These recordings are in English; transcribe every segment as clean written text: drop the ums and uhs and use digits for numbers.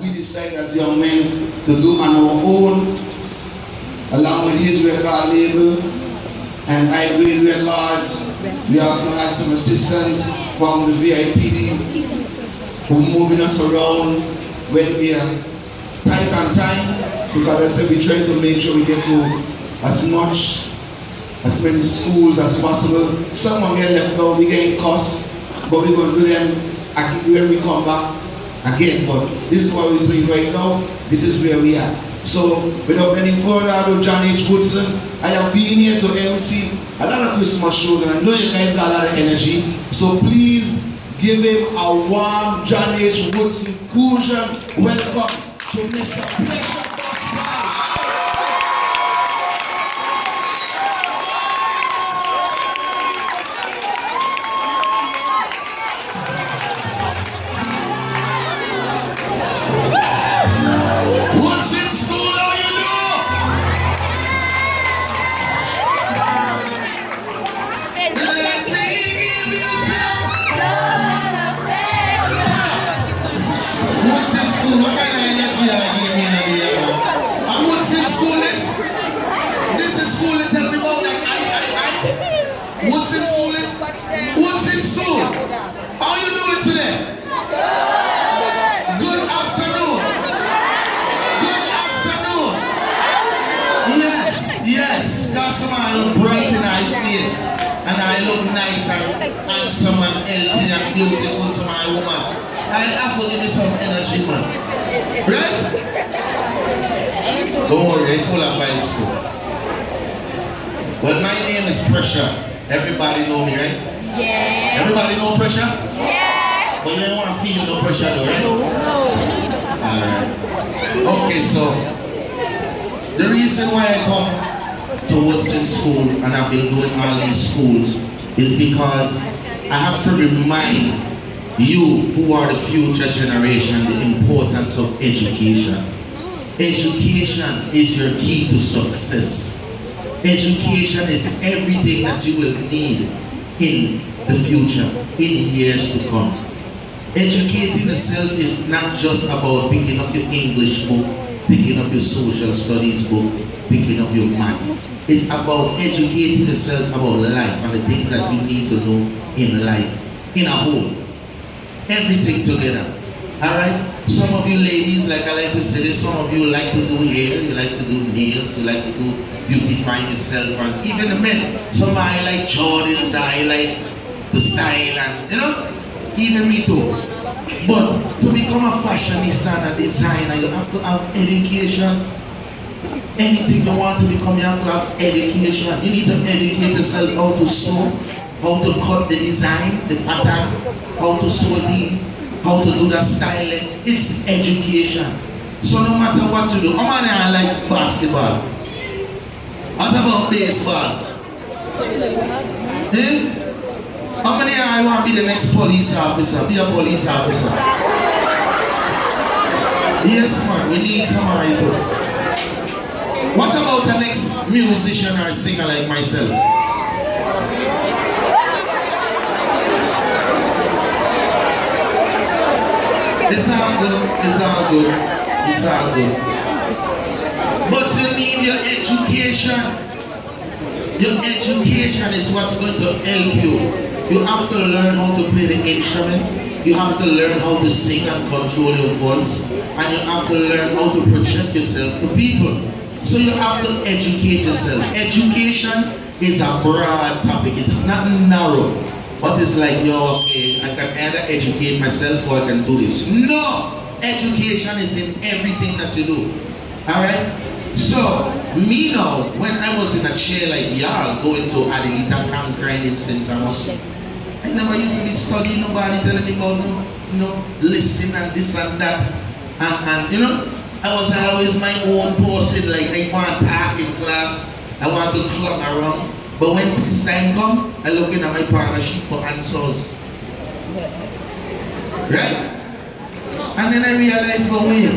we decided as young men to do on our own, along with his record label and I Grade Records. We also had some assistance from the VIPD who moving us around when we are tight on time, because I said we try to make sure we get to as many schools as possible. Some will get left out, we get costs, but we're going to do them when we come back again. But this is what we're doing right now. This is where we are. So without any further ado, John H. Woodson, I have been here to MC a lot of Christmas shows, and I know you guys got a lot of energy. So please give him a warm John H. Woodson inclusion. Welcome to Mr. Pressure. Woodson school is? Woodson school. How you doing today? Good afternoon. Good afternoon. Yes, yes. That's why I look bright in my face. And I look nice and handsome and healthy and beautiful to my woman. I have to give you some energy, man. Right? Don't worry, I'm full of vibes too. Well, my name is Pressure. Everybody know me, right? Yeah. Everybody know Pressure? Yeah. But you don't want to feel no pressure though, right? No. Alright. Okay, so the reason why I come to Woodson School and I've been doing all these schools is because I have to remind you who are the future generation the importance of education. Education is your key to success. Education is everything that you will need in the future, in years to come. Educating yourself is not just about picking up your English book, picking up your social studies book, picking up your math. It's about educating yourself about life and the things that you need to know in life, in a whole. Everything together. Alright? Some of you ladies, like I like to say this, some of you like to do hair, you like to do nails, you like to do beautifying yourself, and even the men. Some I like Jordans, I like the style, and you know, even me too. But to become a fashionista and a designer, you have to have education. Anything you want to become, you have to have education. You need to educate yourself how to sew, how to cut the design, the pattern, how to sew the, how to do the styling. It's education. So no matter what you do, how many I like basketball? What about baseball? Eh? How many I want to be the next police officer? Be a police officer. Yes man, we need somebody to. What about the next musician or singer like myself? It's all good, it's all good, it's all good. But you need your education. Your education is what's going to help you. You have to learn how to play the instrument. You have to learn how to sing and control your voice. And you have to learn how to project yourself to people. So you have to educate yourself. Education is a broad topic. It's not narrow. But it's like, yo, okay, I can either educate myself or I can do this. No! Education is in everything that you do. Alright? So, me now, when I was in a chair like y'all, going to Adelita Camp Grind in St. Thomas, I never used to be studying nobody telling me about listen and this and that. And you know, I was always my own person, like I want to talk in class, I want to club around. But when this time comes, I look at my partnership for answers. Right? And then I realized, but wait,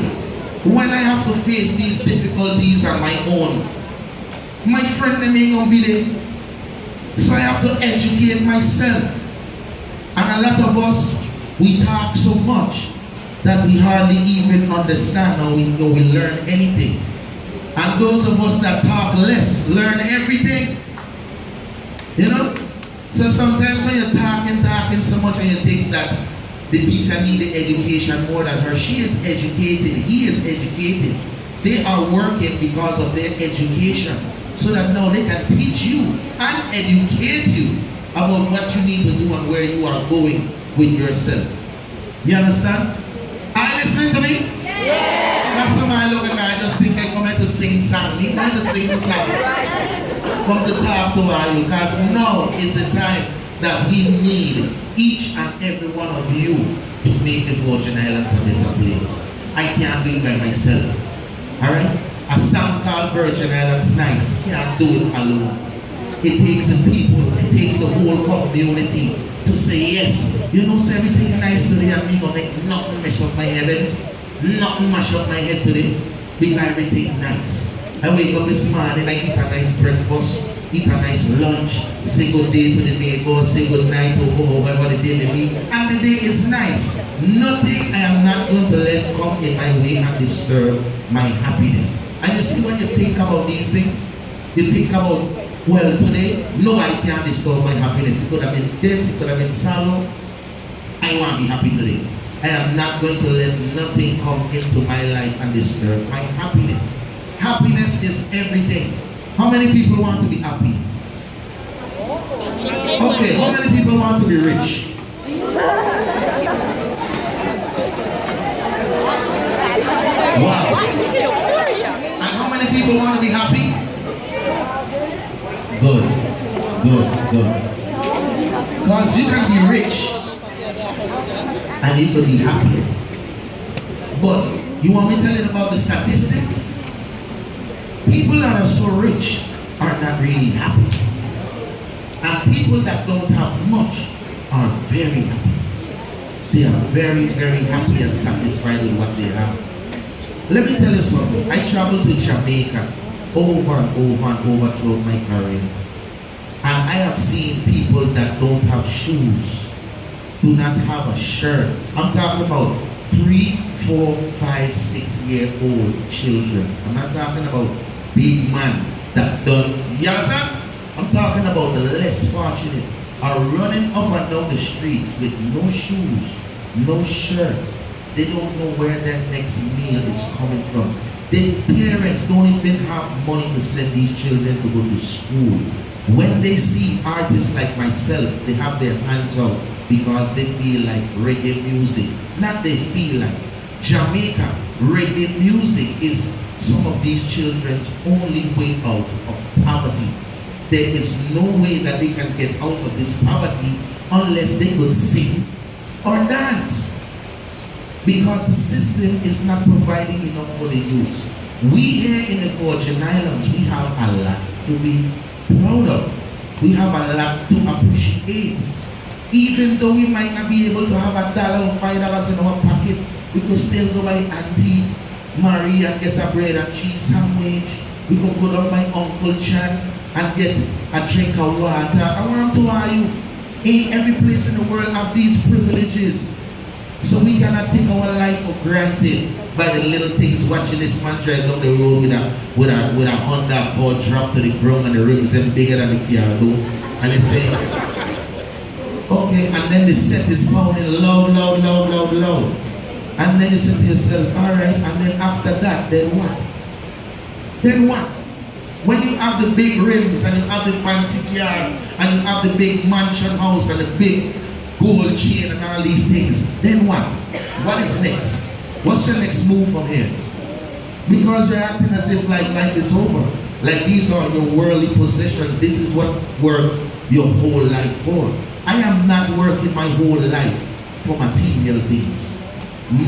when I have to face these difficulties on my own, my friend ain't gonna be there. So I have to educate myself. And a lot of us, we talk so much that we hardly even understand or we learn anything. And those of us that talk less learn everything. You know? So sometimes when you're talking so much and you think that the teacher needs the education more than her, she is educated, he is educated. They are working because of their education, so that now they can teach you and educate you about what you need to do and where you are going with yourself. You understand? Are you listening to me? Yeah. That's the way I look at I just think I come here to sing song. You come to sing the song. Come to talk to you, because now is the time that we need each and every one of you to make the Virgin Islands a better place. I can't do it by myself. Alright? A song called Virgin Islands nice. Can't do it alone. It takes the people, it takes the whole community to say yes. You know, say everything nice today and me gonna make nothing mash up my head. Nothing mash up my head today. Because everything nice. I wake up this morning, I eat a nice breakfast, eat a nice lunch, say good day to the neighbors, say good night to whoever the day may be, and the day is nice. Nothing I am not going to let come in my way and disturb my happiness. And you see, when you think about these things, you think about, well, today, nobody can disturb my happiness. It could have been death, it could have been sorrow. I want to be happy today. I am not going to let nothing come into my life and disturb my happiness. Happiness is everything. How many people want to be happy? Okay, how many people want to be rich? Wow. And how many people want to be happy? Good. Because you can be rich and you can be happy. But you want me to tell you about the statistics? People that are so rich are not really happy. And people that don't have much are very happy. They are very, very happy and satisfied with what they have. Let me tell you something. I traveled to Jamaica over and over throughout my career. And I have seen people that don't have shoes, do not have a shirt. I'm talking about 3, 4, 5, 6-year-old children. I'm not talking about big man that done. You understand? I'm talking about the less fortunate are running up and down the streets with no shoes, no shirt. They don't know where their next meal is coming from. Their parents don't even have money to send these children to go to school. When they see artists like myself, they have their hands out because they feel like reggae music. Not they feel like. Jamaica, reggae music is some of these children's only way out of poverty. There is no way that they can get out of this poverty unless they could sing or dance. Because the system is not providing enough for the youth. We here in the Virgin Islands, we have a lot to be proud of. We have a lot to appreciate. Even though we might not be able to have $1 or $5 in our pocket, we could still go by Auntie Marie and get a bread and cheese sandwich. We could go down by Uncle Chan and get a drink of water. I want to tell you, ain't every place in the world have these privileges. So we cannot take our life for granted by the little things. Watching this man drive down the road with a Honda Accord drop to the ground and the rims are bigger than the car door. And they say, okay, and then the set is pounding loud. And then you say to yourself, alright, and then after that, then what? Then what? When you have the big rims and you have the fancy car and you have the big mansion house and the big gold chain and all these things, then what? What is next? What's your next move from here? Because you're acting as if like life is over. Like these are your worldly possessions. This is what worked your whole life for. I am not working my whole life for material things.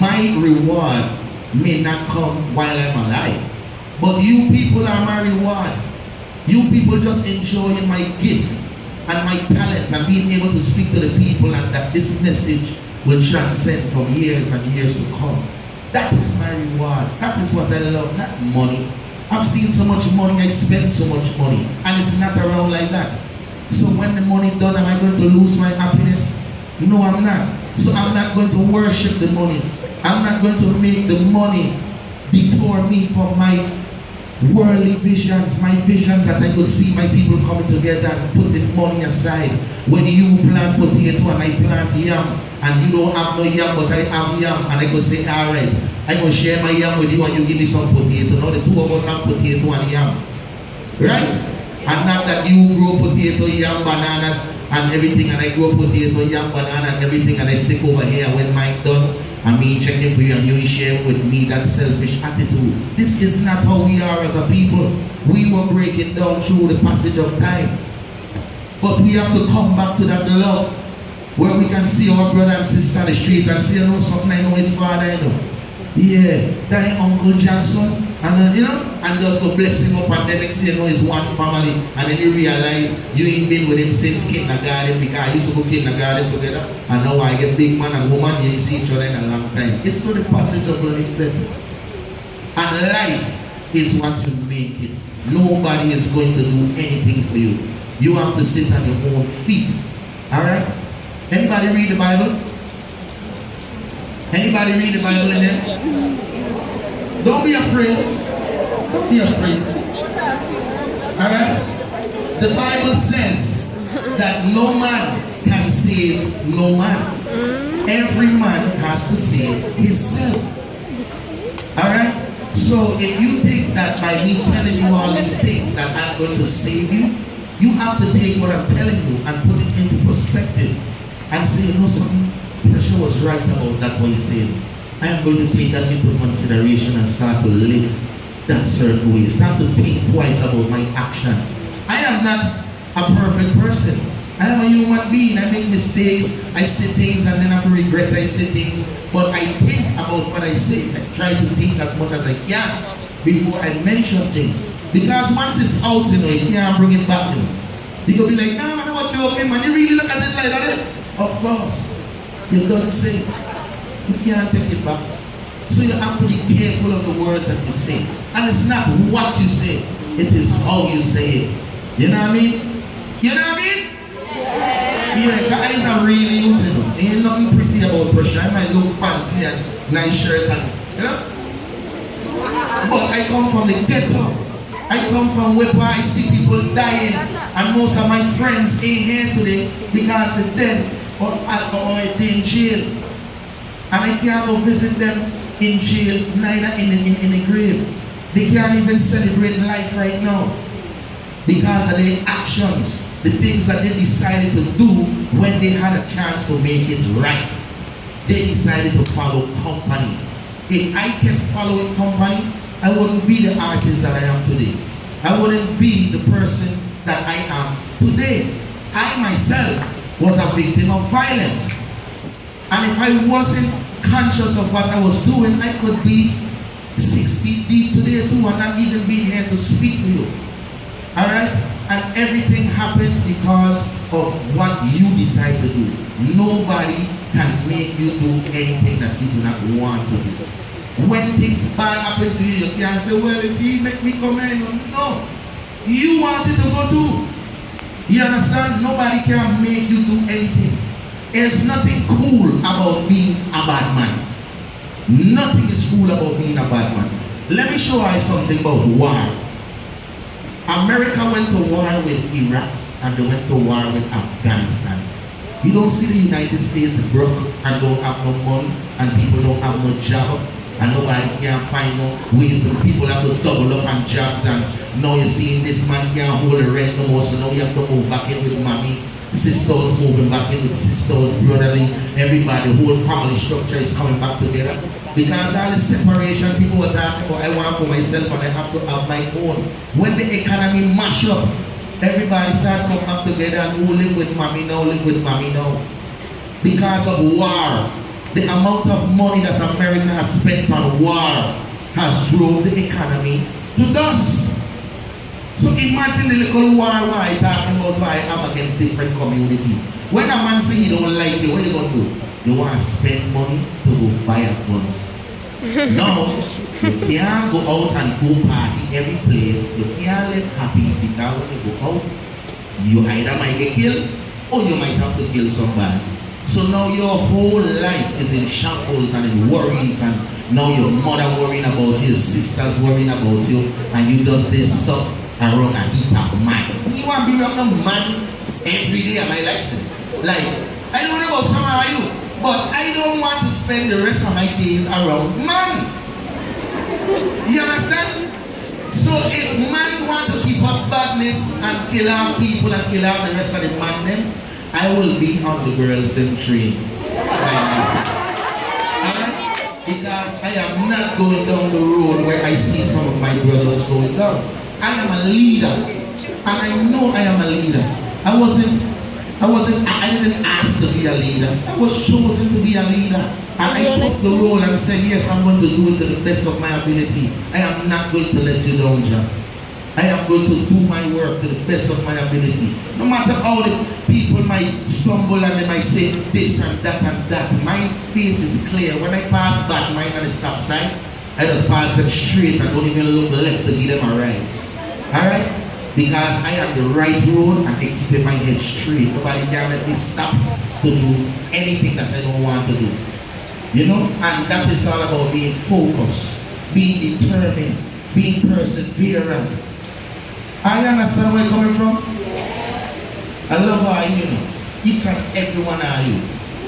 My reward may not come while I'm alive. But you people are my reward. You people just enjoying my gift and my talent and being able to speak to the people, and that this message will transcend from years and years to come. That is my reward. That is what I love, not money. I've seen so much money, I spend so much money, and it's not around like that. So when the money done, am I going to lose my happiness? No, I'm not. So I'm not going to worship the money. I'm not going to make the money detour me from my worldly visions, my visions that I could see my people coming together and putting money aside. When you plant potato and I plant yam, and you don't have no yam but I have yam, and I could say, alright, I will share my yam with you and you give me some potato. Now the two of us have potato and yam. Right? And not that you grow potato, yam, banana and everything, and I grow potato, yam, banana and everything, and I stick over here when mine done. And me checking for you and you share with me that selfish attitude. This is not how we are as a people. We were breaking down through the passage of time. But we have to come back to that love where we can see our brother and sister on the street and say, you know something, I know his father, I know. Yeah, that Uncle Johnson, and you know, and just go bless him up, and then next thing you know is one family, and then you realize you ain't been with him since kindergarten, because I used to go kindergarten together, and now I get big man and woman, you see each other in a long time. It's so the passage of life said. And life is what you make it. Nobody is going to do anything for you. You have to sit on your own feet. Alright? Anybody read the Bible? Anybody read the Bible in there? Don't be afraid. Don't be afraid. Alright? The Bible says that no man can save no man. Every man has to save himself. Alright? So if you think that by me telling you all these things that I'm going to save you, you have to take what I'm telling you and put it into perspective and say, you know something? Pressure was right about that what he said. I am going to take that into consideration and start to live that certain way. Start to think twice about my actions. I am not a perfect person. I am a human being. I make mistakes. I say things and then I regret I say things. But I think about what I say. I try to think as much as I can before I mention things. Because once it's out, you know, you can't bring it back. You will be like, no, I know what you're okay, man. You really look at it like that. Of course. You don't say. You can't take it back. So you have to be careful of the words that you say. And it's not what you say. It is how you say it. You know what I mean? You know what I mean? Yeah, guys are really good, you know. Ain't nothing pretty about pressure. I might look fancy and nice shirt and, you know. But I come from the ghetto. I come from where I see people dying. And most of my friends ain't here today because of them. Or in jail, and I can't go visit them in jail, neither in the grave. They can't even celebrate life right now because of their actions, the things that they decided to do when they had a chance to make it right. They decided to follow company. If I can follow a company, I wouldn't be the artist that I am today. I wouldn't be the person that I am today. I myself was a victim of violence. And if I wasn't conscious of what I was doing, I could be 6 feet deep today too and not even be here to speak to you. Alright? And everything happens because of what you decide to do. Nobody can make you do anything that you do not want to do. When things bad happen to you, you can't say, well, it's he make me come in. No. You wanted to go too. You understand? Nobody can make you do anything. There's nothing cool about being a bad man. Nothing is cool about being a bad man. Let me show you something about war. America went to war with Iraq and they went to war with Afghanistan. You don't see the United States broke and don't have no money and people don't have no job and nobody can find no ways to people have to double up on jobs and now you're seeing this man can't hold the rent no more, so now you have to move back in with mommy, sisters moving back in with sisters, brotherly, everybody, the whole family structure is coming back together. Because all the separation people were talking about, I want for myself and I have to have my own. When the economy mash up, everybody start coming back together and who live with mommy now, live with mommy now. Because of war. The amount of money that America has spent on war has drove the economy to dust. So imagine the little war why talking about why I'm against different community. When a man say he don't like you, what you gonna do? You want to spend money to go buy a gun. No, you can't go out and go party every place. You can't live happy because when you go out, you either might get killed or you might have to kill somebody. So now your whole life is in shambles and in worries, and now your mother worrying about you, sisters worrying about you, and you just this stuff around a heap of man. You want to be around a man every day of my life? Like, I don't know about some of you, but I don't want to spend the rest of my days around man. You understand? So if man want to keep up badness and kill our people and kill out the rest of the man then, I will be on the girls them train. Because I am not going down the road where I see some of my brothers going down. I am a leader. And I know I am a leader. I didn't ask to be a leader. I was chosen to be a leader. And I took the role and said, yes, I'm going to do it to the best of my ability. I am not going to let you down, John. I am going to do my work to the best of my ability. No matter how the people might stumble and they might say this and that and that, my face is clear. When I pass back mine at the stop sign, I just pass them straight and don't even look left to give them a right. Alright? Because I have the right road and I keep my head straight. Nobody can let me stop to do anything that I don't want to do. You know? And that is all about being focused, being determined, being perseverant. I understand where you're coming from? I love how you know. Each and every one of you.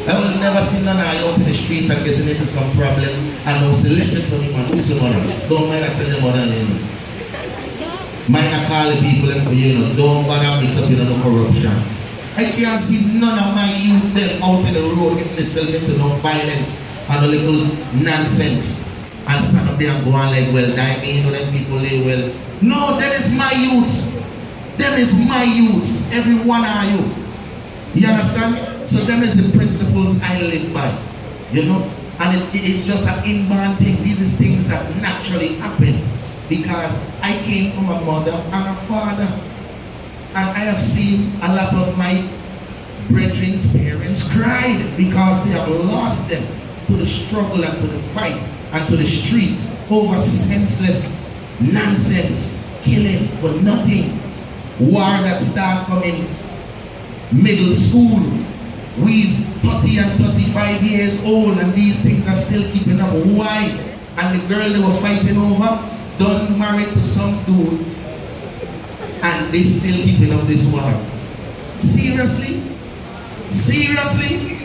I will never see none of you out in the street and getting into some problem and I'll say, listen to me, man, who's your mother? Don't mind I tell your mother, you know. Mind I call the people and you know, don't bother mix up in no corruption. I can't see none of my youth them out in the road getting themselves into no violence and a little nonsense and stand up there and go on like, well, that means you know them people lay well. No, them is my youth. Them is my youth. Every one of you. You understand? So them is the principles I live by. You know? And it's just an inborn thing. These are things that naturally happen. Because I came from a mother and a father. And I have seen a lot of my brethren's parents cried because they have lost them to the struggle and to the fight and to the streets over senseless nonsense, killing for nothing. War that started from in middle school. We's 30 and 35 years old and these things are still keeping up. Why? And the girl they were fighting over done married to some dude and they still keeping up this war. Seriously? Seriously?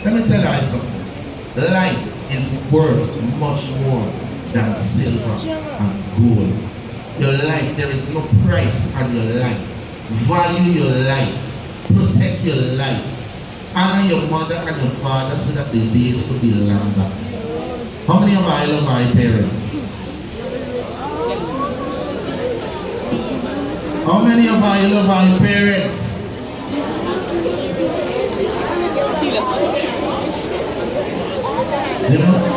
Let me tell you something. Life is worth much more than silver and gold. Your life, there is no price on your life. Value your life. Protect your life. Honor your mother and your father so that the days could be longer. How many of I love my parents? How many of I love our parents? You know?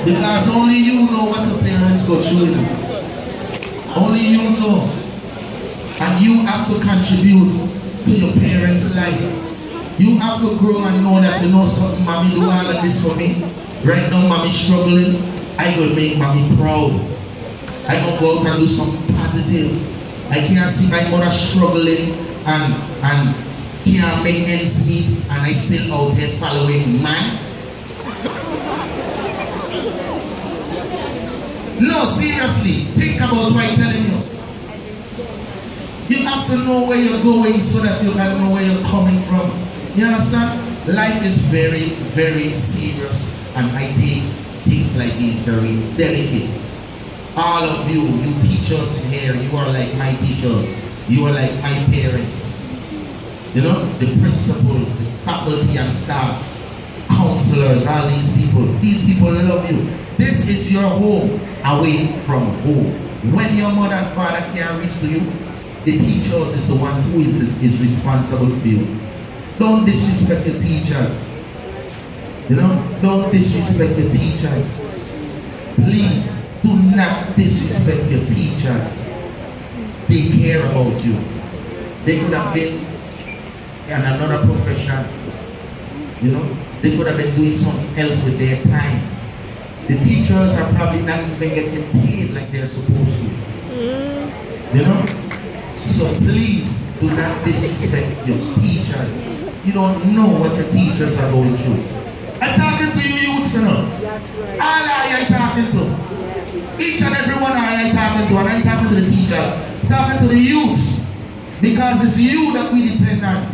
Because only you know what your parents go through. Only you know. And you have to contribute to your parents' life. You have to grow and know that you know something, mommy do all of this for me. Right now, mommy struggling. I go make mommy proud. I go go out and do something positive. I can't see my mother struggling and can't make ends meet and I still out there following man. No, seriously, think about what I'm telling you. You have to know where you're going so that you can know where you're coming from. You understand? Life is very, very serious and I take things like these very delicate. All of you teachers in here, you are like my teachers. You are like my parents. You know, the principal, the faculty and staff, counselors, all these people love you. This is your home away from home. When your mother and father can't reach to you, the teachers is the ones who is responsible for you. Don't disrespect the teachers. You know, don't disrespect the teachers. Please do not disrespect your teachers. They care about you. They could have been in another profession. You know, they could have been doing something else with their time. The teachers are probably not even getting paid like they're supposed to. You know? So please do not disrespect your teachers. you don't know what your teachers are going through. I'm talking to you youths, you know. That's right. All I talking to. Each and every one I talking to, and I'm talking to the teachers, talking to the youths. Because it's you that we depend on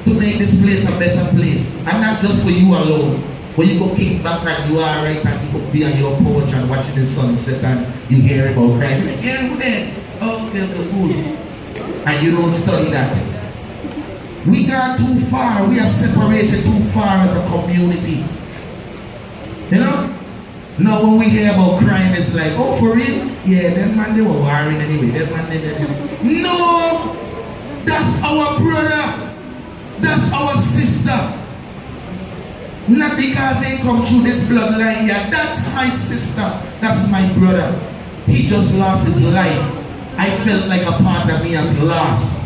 to make this place a better place. And not just for you alone. When you go kick back and you are right and you go be on your porch and watching the sunset and you hear about crime. Yeah, who there? Oh, okay, cool. And you don't study that. We got too far. We are separated too far as a community. You know? Now when we hear about crime, it's like, oh, for real? Yeah, them man, they were warring anyway. Them man, they. No! That's our brother. That's our sister. Not because they come through this bloodline yet. That's my sister. That's my brother. He just lost his life. I felt like a part of me has lost.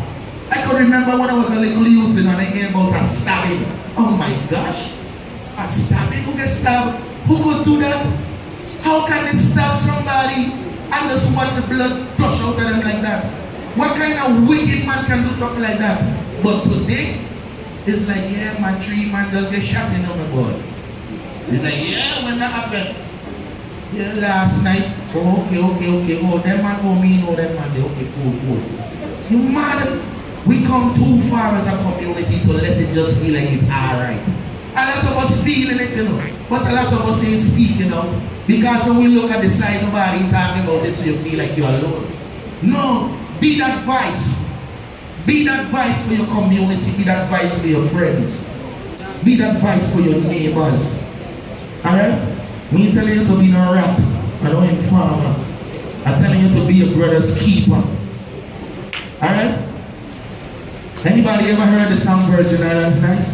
I could remember when I was a little youth and I hear about a stabbing. Oh my gosh. A stabbing? Who gets stabbed? Who could do that? How can they stab somebody and just watch the blood gush out of them like that? What kind of wicked man can do something like that? But today, it's like, yeah, my 3 man just get shot in my boy. It's like, yeah, when that happened? Yeah, last night. Oh, okay. Oh, that man, oh, me, no, that man, okay, cool. You mad? We come too far as a community to let it just be like it's alright. A lot of us feeling it, you know. But a lot of us ain't speaking, you know. Because when we look at the side, nobody talking about it, so you feel like you're alone. No, be that voice. Be that voice for your community. Be that voice for your friends. Be that voice for your neighbors. Alright? We ain't telling you to be no rat. I don't informer. I'm telling you to be your brother's keeper. Alright? Anybody ever heard the song Virgin Islands Nice?